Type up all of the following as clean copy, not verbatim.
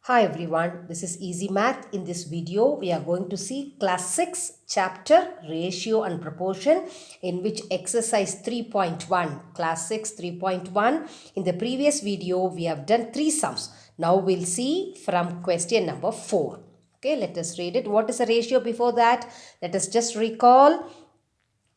Hi everyone, this is Easy Math. In this video, we are going to see class 6 chapter ratio and proportion in which exercise 3.1, class 6 3.1. In the previous video, we have done 3 sums. Now we'll see from question number 4. Okay, let us read it. What is the ratio before that? Let us just recall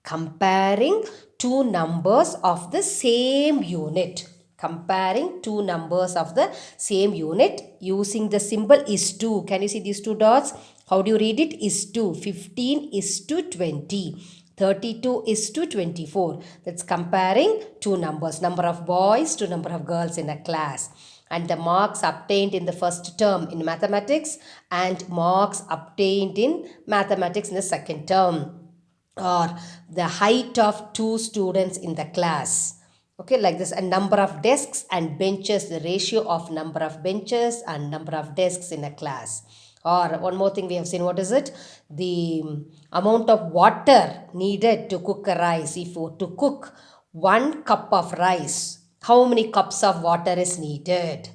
comparing two numbers of the same unit. Comparing two numbers of the same unit using the symbol is to. Can you see these two dots? How do you read it? Is to. 15 is to 20. 32 is to 24. That's comparing two numbers. Number of boys to number of girls in a class. And the marks obtained in the first term in mathematics and marks obtained in mathematics in the second term, or the height of two students in the class. Okay, like this. A number of desks and benches, the ratio of number of benches and number of desks in a class. Or one more thing we have seen, what is it? The amount of water needed to cook a rice. If you to cook 1 cup of rice, how many cups of water is needed?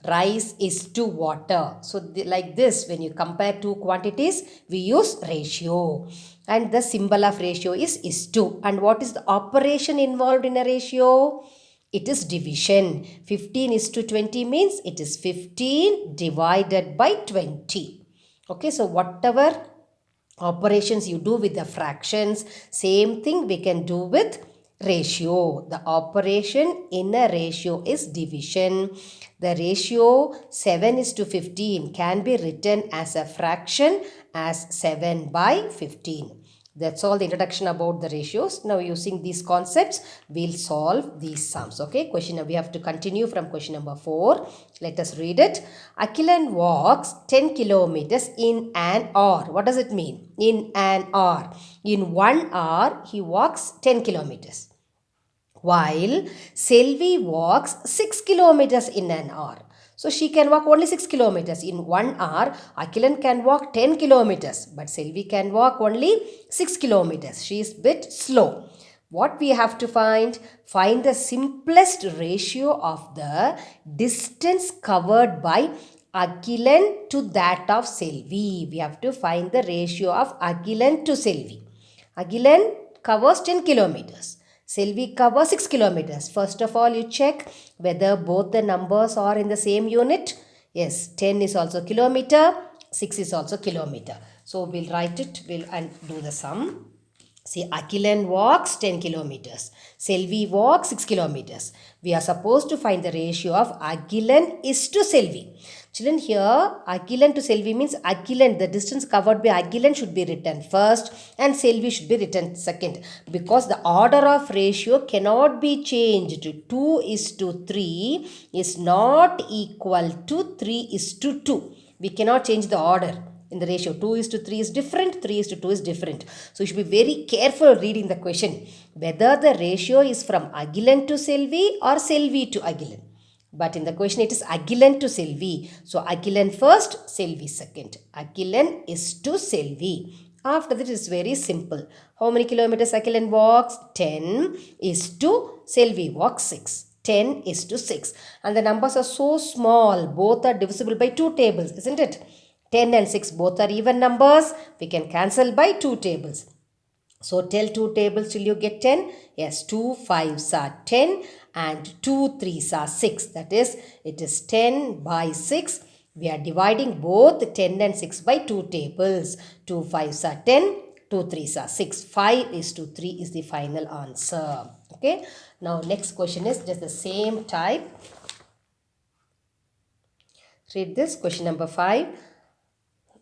Rice is to water. So like this, when you compare two quantities, we use ratio. And the symbol of ratio is to. And what is the operation involved in a ratio? It is division. 15 is to 20 means it is 15 divided by 20. Okay, so whatever operations you do with the fractions, same thing we can do with ratio. The operation in a ratio is division. The ratio 7 is to 15 can be written as a fraction as 7 by 15. That's all the introduction about the ratios. Now using these concepts, we'll solve these sums. Okay, we have to continue from question number 4. Let us read it. Akilan walks 10 kilometers in an hour. What does it mean? In an hour. In 1 hour, he walks 10 kilometers. While Selvi walks 6 kilometers in an hour. So she can walk only 6 kilometers. In 1 hour, Akilan can walk 10 kilometers. But Selvi can walk only 6 kilometers. She is a bit slow. What we have to find? Find the simplest ratio of the distance covered by Akilan to that of Selvi. We have to find the ratio of Akilan to Selvi. Akilan covers 10 kilometers. Selvi covers 6 kilometers. First of all, you check whether both the numbers are in the same unit. Yes, 10 is also kilometer, 6 is also kilometer. So we'll write it and do the sum. See, Akilan walks 10 kilometers. Selvi walks 6 kilometers. We are supposed to find the ratio of Akilan is to Selvi. Children, here Akilan to Selvi means Akilan, the distance covered by Akilan should be written first and Selvi should be written second, because the order of ratio cannot be changed. 2 is to 3 is not equal to 3 is to 2. We cannot change the order in the ratio. 2 is to 3 is different, 3 is to 2 is different. So you should be very careful reading the question, whether the ratio is from Agilan to Selvi or Selvi to Agilan. But in the question it is Agilan to Selvi. So Agilan first, Selvi second. Agilan is to Selvi. After that it is very simple. How many kilometers Agilan walks? 10 is to Selvi walks 6. 10 is to 6. And the numbers are so small. Both are divisible by 2 tables, isn't it? 10 and 6 both are even numbers. We can cancel by 2 tables. So tell 2 tables till you get 10. Yes, 2 5s are 10 and 2 3s are 6. That is, it is 10 by 6. We are dividing both 10 and 6 by 2 tables. 2 5s are 10, 2 3s are 6. 5 is to 3 is the final answer. Okay. Now next question is just the same type. Read this, question number 5.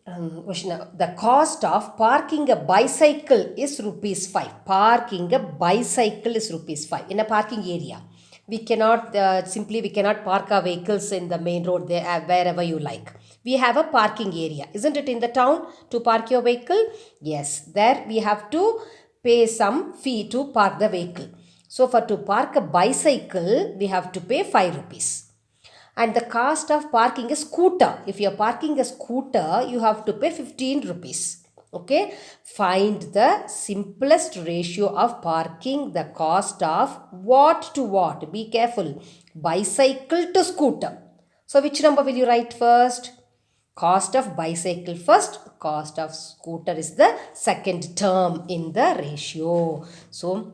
The cost of parking a bicycle is rupees 5. Parking a bicycle is rupees 5 in a parking area. We cannot we cannot park our vehicles in the main road there, wherever you like. We have a parking area, isn't it, in the town to park your vehicle? Yes, there we have to pay some fee to park the vehicle. So for to park a bicycle, we have to pay 5 rupees. And the cost of parking a scooter, if you are parking a scooter, you have to pay 15 rupees. Okay, find the simplest ratio of parking the cost of what to what. Be careful, bicycle to scooter. So which number will you write first? Cost of bicycle first, cost of scooter is the second term in the ratio. So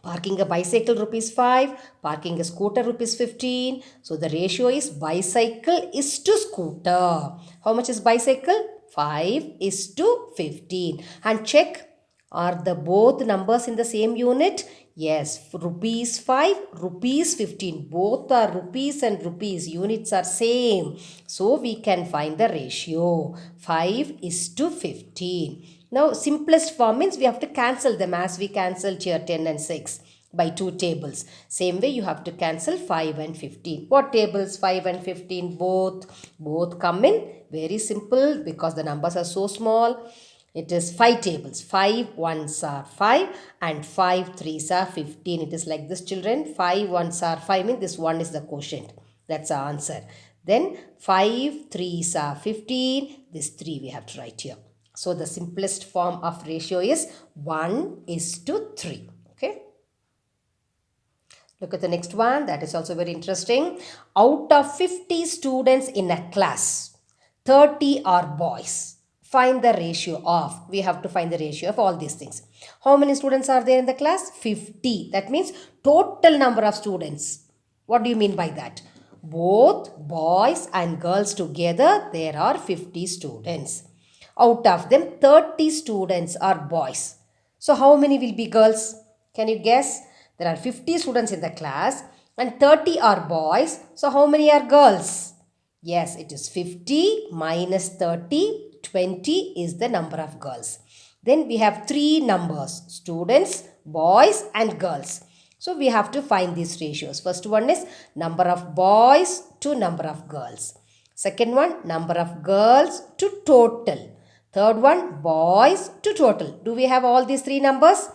parking a bicycle rupees 5, parking a scooter rupees 15. So the ratio is bicycle is to scooter. How much is bicycle? 5 is to 15. And check, are the both numbers in the same unit? Yes, rupees 5, rupees 15. Both are rupees and rupees. Units are same. So we can find the ratio. 5 is to 15. Now simplest form means we have to cancel them as we cancelled here 10 and 6 by 2 tables. Same way you have to cancel 5 and 15. What tables? 5 and 15 both come in. Very simple because the numbers are so small. It is 5 tables. 5 ones are 5 and 5 threes are 15. It is like this, children. 5 ones are 5 means this 1 is the quotient. That's our answer. Then 5 threes are 15. This 3 we have to write here. So the simplest form of ratio is 1 is to 3. Okay. Look at the next one. That is also very interesting. Out of 50 students in a class, 30 are boys. Find the ratio of. We have to find the ratio of all these things. How many students are there in the class? 50. That means total number of students. What do you mean by that? Both boys and girls together, there are 50 students. Out of them, 30 students are boys. So how many will be girls? Can you guess? There are 50 students in the class and 30 are boys. So how many are girls? Yes, it is 50 minus 30. 20 is the number of girls. Then we have 3 numbers, students, boys and girls. So we have to find these ratios. First one is number of boys to number of girls. Second one, number of girls to total. Third one, boys to total. Do we have all these 3 numbers?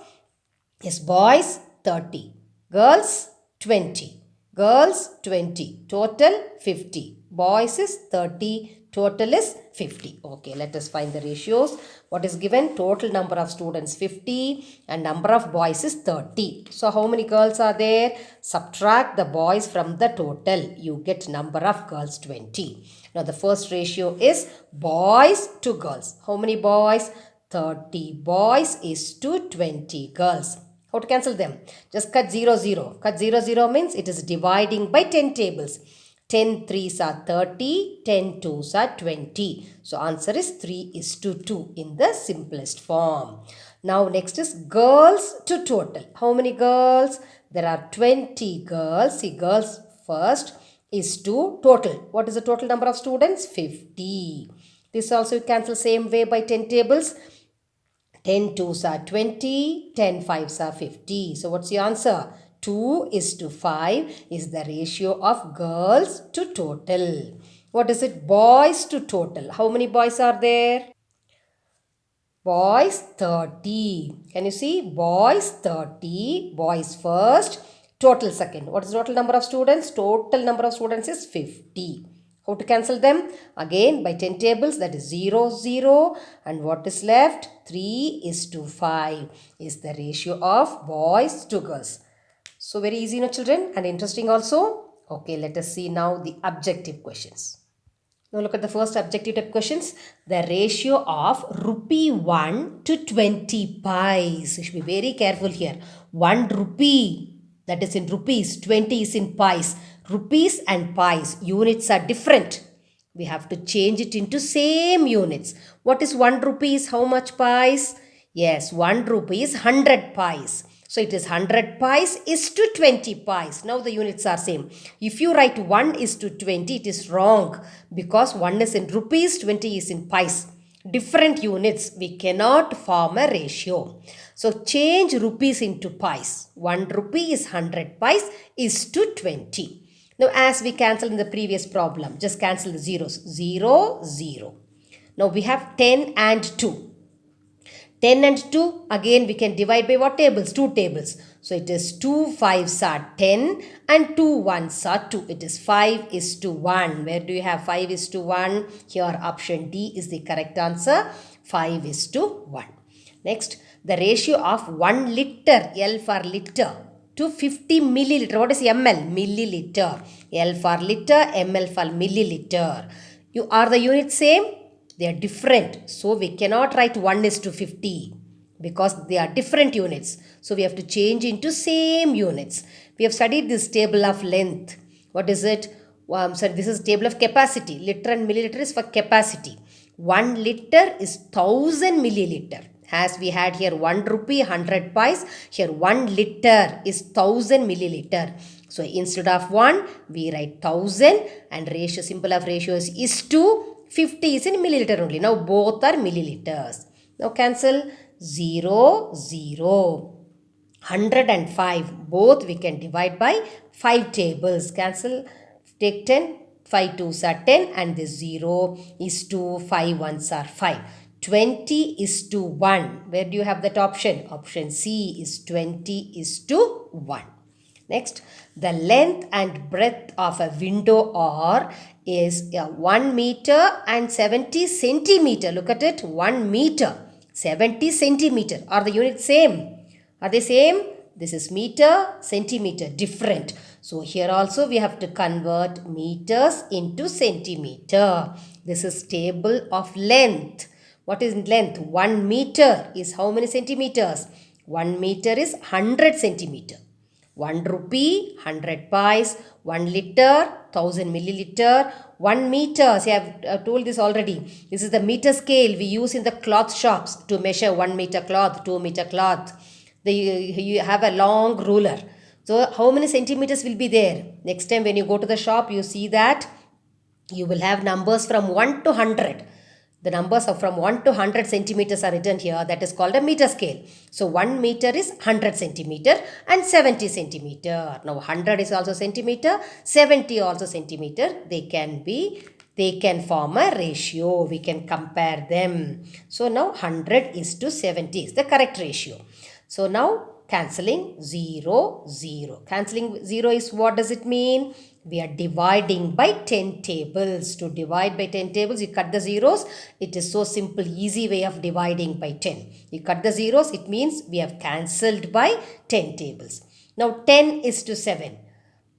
Yes, boys 30, girls 20, girls 20, total 50. Boys is 30, total is 50. Okay, let us find the ratios. What is given? Total number of students 50 and number of boys is 30. So how many girls are there? Subtract the boys from the total. You get number of girls 20. Now the first ratio is boys to girls. How many boys? 30 boys is to 20 girls. How to cancel them? Just cut 0, 0. Cut 0, 0 means it is dividing by 10 tables. 10 threes are 30, 10 twos are 20. So answer is 3 is to 2 in the simplest form. Now next is girls to total. How many girls? There are 20 girls. See, girls first is to total. What is the total number of students? 50. This also you cancel same way by 10 tables. 10 twos are 20, 10 fives are 50. So what's your answer? 2 is to 5 is the ratio of girls to total. What is it? Boys to total. How many boys are there? Boys 30. Can you see? Boys 30. Boys first. Total second. What is the total number of students? Total number of students is 50. How to cancel them? Again by 10 tables, that is 0, 0. And what is left? 3 is to 5 is the ratio of boys to girls. So very easy, no children, and interesting also. Okay, let us see now the objective questions. Now look at the first objective type questions. The ratio of rupee 1 to 20 pies. You should be very careful here. 1 rupee, that is in rupees, 20 is in pies. Rupees and pies, units are different. We have to change it into same units. What is 1 rupee is how much pies? Yes, 1 rupee is 100 pies. So it is 100 pies is to 20 pies. Now the units are same. If you write 1 is to 20, it is wrong because 1 is in rupees, 20 is in pies. Different units, we cannot form a ratio. So change rupees into pies. 1 rupee is 100 pies is to 20. Now as we cancel in the previous problem, just cancel the zeros. 0, 0. Now we have 10 and 2. 10 and 2, again we can divide by what tables? 2 tables. So it is 2 5s are 10 and 2 1s are 2. It is 5 is to 1. Where do you have 5 is to 1? Here option D is the correct answer. 5 is to 1. Next, the ratio of 1 liter, L for liter, to 50 milliliter. What is ml? Milliliter. L for liter, ml for milliliter. Are the units same? They are different. So we cannot write 1 is to 50 because they are different units. So we have to change into same units. We have studied this table of length. What is it? Sorry, this is table of capacity. Liter and milliliter is for capacity. 1 liter is 1000 milliliter. As we had here 1 rupee 100 pies, here 1 liter is 1000 milliliter. So instead of 1, we write 1000 and ratio, symbol of ratio is to 50 is in milliliter only. Now both are milliliters. Now cancel 0, 0. 105. Both we can divide by 5 tables. Cancel. Take 10. 5 2s are 10 and this 0 is 2. 5 1s are 5. 20 is to 1. Where do you have that option? Option C is 20 is to 1. Next, the length and breadth of a window is 1 meter and 70 centimeter. Look at it, 1 meter, 70 centimeter. Are the units same? Are they same? This is meter, centimeter, different. So here also we have to convert meters into centimeter. This is table of length. What is length? 1 meter is how many centimeters? 1 meter is 100 centimeter. 1 rupee, 100 pies, 1 liter, 1000 milliliter, 1 meter. See, I have told this already. This is the meter scale we use in the cloth shops to measure 1 meter cloth, 2 meter cloth. You have a long ruler. So, how many centimeters will be there? Next time when you go to the shop, you see that you will have numbers from 1 to 100. The numbers are from 1 to 100 centimeters are written here. That is called a meter scale. So 1 meter is 100 centimeter and 70 centimeter. Now 100 is also centimeter, 70 also centimeter. They can form a ratio. We can compare them. So now 100 is to 70 is the correct ratio. So now cancelling 0, 0. Cancelling 0 is what does it mean? We are dividing by 10 tables. To divide by 10 tables, you cut the zeros. It is so simple, easy way of dividing by 10. You cut the zeros, it means we have cancelled by 10 tables. Now 10 is to 7.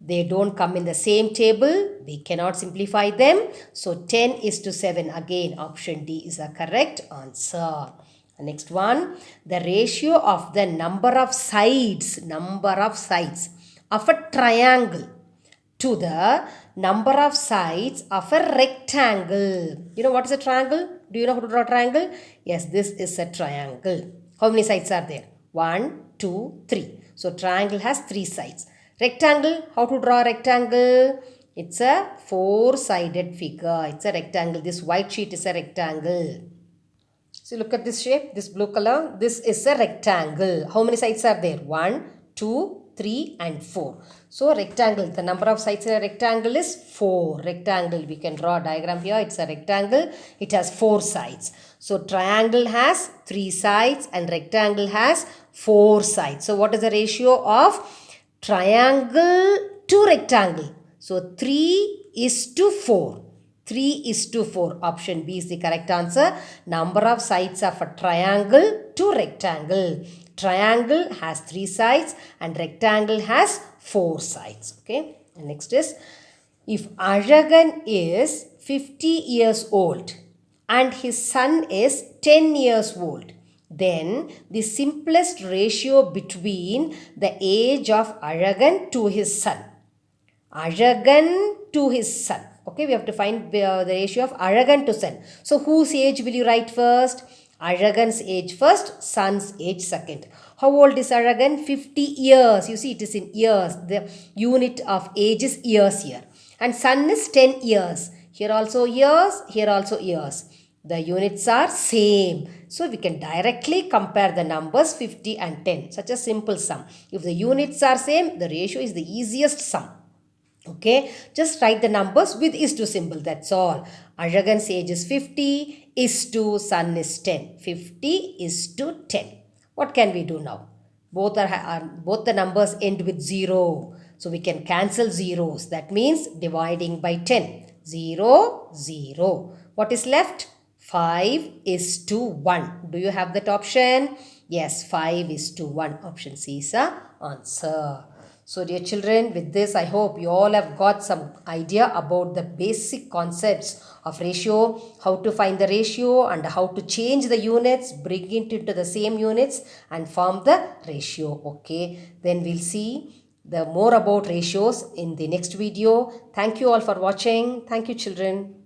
They don't come in the same table. We cannot simplify them. So 10 is to 7. Again, option D is the correct answer. Next one, the ratio of the number of sides of a triangle to the number of sides of a rectangle. You know what is a triangle? Do you know how to draw a triangle? Yes, this is a triangle. How many sides are there? 1, 2, 3. So triangle has 3 sides. Rectangle, how to draw a rectangle? It's a 4-sided figure. It's a rectangle. This white sheet is a rectangle. So look at this shape, this blue color. This is a rectangle. How many sides are there? 1, 2, 3 and 4. So rectangle, the number of sides in a rectangle is 4. Rectangle, we can draw a diagram here. It's a rectangle. It has 4 sides. So triangle has 3 sides and rectangle has 4 sides. So what is the ratio of triangle to rectangle? So 3 is to 4. 3 is to 4. Option B is the correct answer. Number of sides of a triangle to rectangle. Triangle has 3 sides and rectangle has 4 sides. Okay. And next is, if Azhagan is 50 years old and his son is 10 years old, then the simplest ratio between the age of Azhagan to his son. Azhagan to his son. Okay, we have to find the ratio of Azhagan to son. So, whose age will you write first? Azhagan's age first, son's age second. How old is Azhagan? 50 years. You see, it is in years. The unit of age is years here. And son is 10 years. Here also years, here also years. The units are same. So, we can directly compare the numbers 50 and 10. Such a simple sum. If the units are same, the ratio is the easiest sum. Okay, just write the numbers with is to symbol, that's all. Azhagan's age is 50, is to, son is 10. 50 is to 10. What can we do now? Both the numbers end with 0. So we can cancel zeros. That means dividing by 10. 0, 0. What is left? 5 is to 1. Do you have that option? Yes, 5 is to 1. Option C is the answer. So dear children, with this I hope you all have got some idea about the basic concepts of ratio, how to find the ratio and how to change the units, bring it into the same units and form the ratio. Okay, then we'll see the more about ratios in the next video. Thank you all for watching. Thank you children.